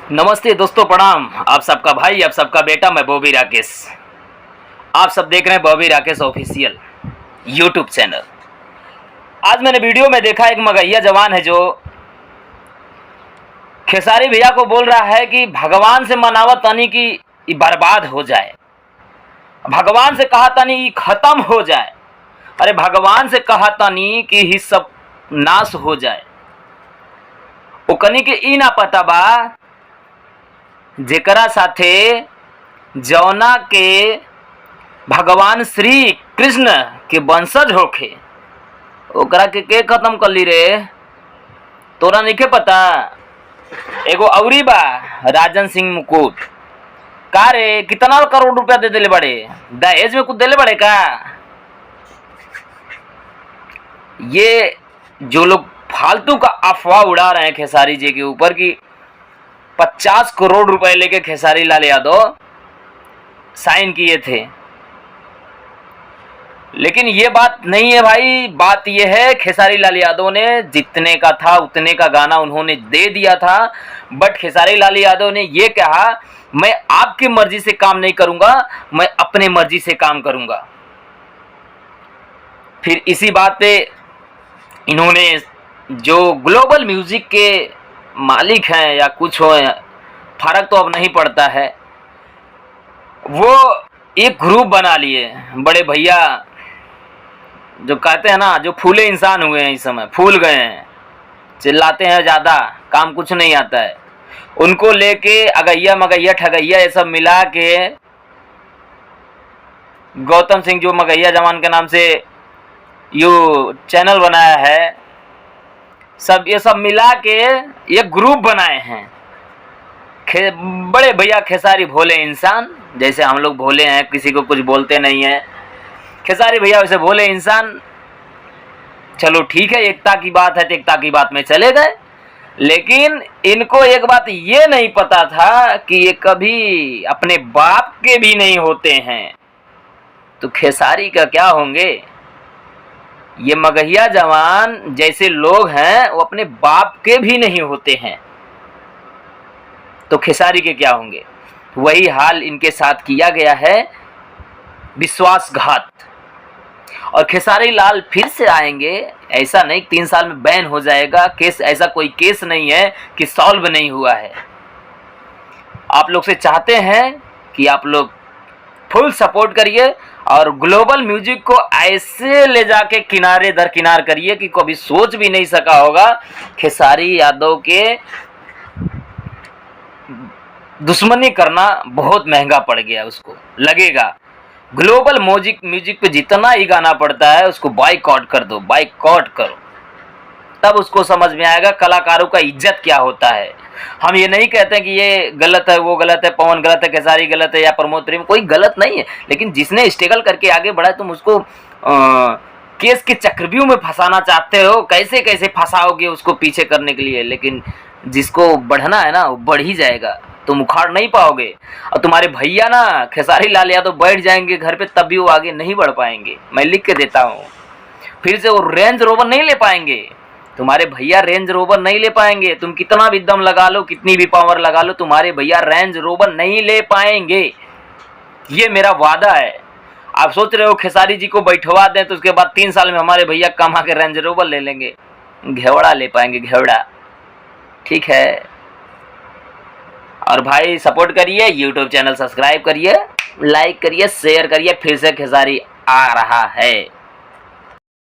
नमस्ते दोस्तों, प्रणाम। आप सबका भाई, आप सबका बेटा, मैं बॉबी राकेश। आप सब देख रहे हैं Bobby Rakesh official YouTube channel. आज मैंने वीडियो में देखा एक मगहिया जवान है जो खेसारी भैया को बोल रहा है कि भगवान से मनावा तनी कि ये बर्बाद हो जाए, भगवान से कहा तनी ये खत्म हो जाए। अरे भगवान से कहा तनी कि ही सब नाश हो जाए। ओ कनी के ई ना पता बा जेकरा साथे जौना के भगवान श्री कृष्ण के वंशज होखे ओकरा के खत्म कर ली रे। तोरा नइखे पता? एगो अउरी बा राजन सिंह मुकुट। का रे कितना करोड़ रुपया दे देले बड़े? दहेज में कुछ देले बड़े का? ये जो लोग फालतू का अफवाह उड़ा रहे हैं खेसारी जी के ऊपर कि 50 करोड़ रुपए लेके खेसारी लाल यादव साइन किए थे, लेकिन ये बात नहीं है भाई। बात ये है खेसारी लाल यादव ने जितने का था उतने का गाना उन्होंने दे दिया था, बट खेसारी लाल यादव ने ये कहा मैं आपकी मर्जी से काम नहीं करूंगा, मैं अपने मर्जी से काम करूंगा। फिर इसी बात पे इन्होंने जो ग्लोबल म्यूजिक के मालिक हैं या कुछ हो, फर्क तो अब नहीं पड़ता है, वो एक ग्रुप बना लिए बड़े भैया जो कहते हैं ना, जो फूले इंसान हुए हैं, इस समय फूल गए हैं, चिल्लाते हैं ज़्यादा, काम कुछ नहीं आता है। उनको लेके अगैया मगैया ठगैया ये सब मिला के गौतम सिंह जो मगैया जवान के नाम से यो चैनल बनाया है, सब ये सब मिला के एक ग्रुप बनाए हैं। बड़े भैया खेसारी भोले इंसान, जैसे हम लोग भोले हैं, किसी को कुछ बोलते नहीं हैं, खेसारी भैया वैसे भोले इंसान। चलो ठीक है, एकता की बात है तो एकता की बात में चले गए, लेकिन इनको एक बात ये नहीं पता था कि ये कभी अपने बाप के भी नहीं होते हैं, तो खेसारी का क्या होंगे? ये मगहिया जवान जैसे लोग हैं वो अपने बाप के भी नहीं होते हैं, तो खेसारी के क्या होंगे? वही हाल इनके साथ किया गया है, विश्वासघात। और खेसारी लाल फिर से आएंगे, ऐसा नहीं 3 साल में बैन हो जाएगा केस, ऐसा कोई केस नहीं है कि सॉल्व नहीं हुआ है। आप लोग से चाहते हैं कि आप लोग फुल सपोर्ट करिए और ग्लोबल म्यूजिक को ऐसे ले जाके किनारे दर किनार करिए कि कभी सोच भी नहीं सका होगा खेसारी यादव के दुश्मनी करना बहुत महंगा पड़ गया। उसको लगेगा ग्लोबल म्यूजिक पे जितना ही गाना पड़ता है उसको बाइकआउट कर दो, बाइकआउट करो, तब उसको समझ में आएगा कलाकारों का इज्जत क्या होता है। हम ये नहीं कहते कि ये गलत है, वो गलत है, पवन गलत है, खेसारी गलत है या प्रमोद प्रेम, कोई गलत नहीं है, लेकिन जिसने स्ट्रगल करके आगे बढ़ा तुम उसको केस के चक्रव्यूह में फंसाना चाहते हो। कैसे कैसे फंसाओगे उसको पीछे करने के लिए, लेकिन जिसको बढ़ना है ना वो बढ़ ही जाएगा, तुम उखाड़ नहीं पाओगे। और तुम्हारे भैया ना खेसारी लाल यादव बैठ जाएंगे घर पे तब भी वो आगे नहीं बढ़ पाएंगे। मैं लिख के देता हूँ, फिर से वो रेंज रोवर नहीं ले पाएंगे, तुम्हारे भैया रेंज रोवर नहीं ले पाएंगे। तुम कितना भी दम लगा लो, कितनी भी पावर लगा लो, तुम्हारे भैया रेंज रोवर नहीं ले पाएंगे, ये मेरा वादा है। आप सोच रहे हो खेसारी जी को बैठवा दें तो उसके बाद 3 साल में हमारे भैया कमा के रेंज रोवर ले लेंगे? घेवड़ा ले पाएंगे, घेवड़ा। ठीक है, और भाई सपोर्ट करिए, यूट्यूब चैनल सब्सक्राइब करिए, लाइक करिए, शेयर करिए। फिर से खेसारी आ रहा है।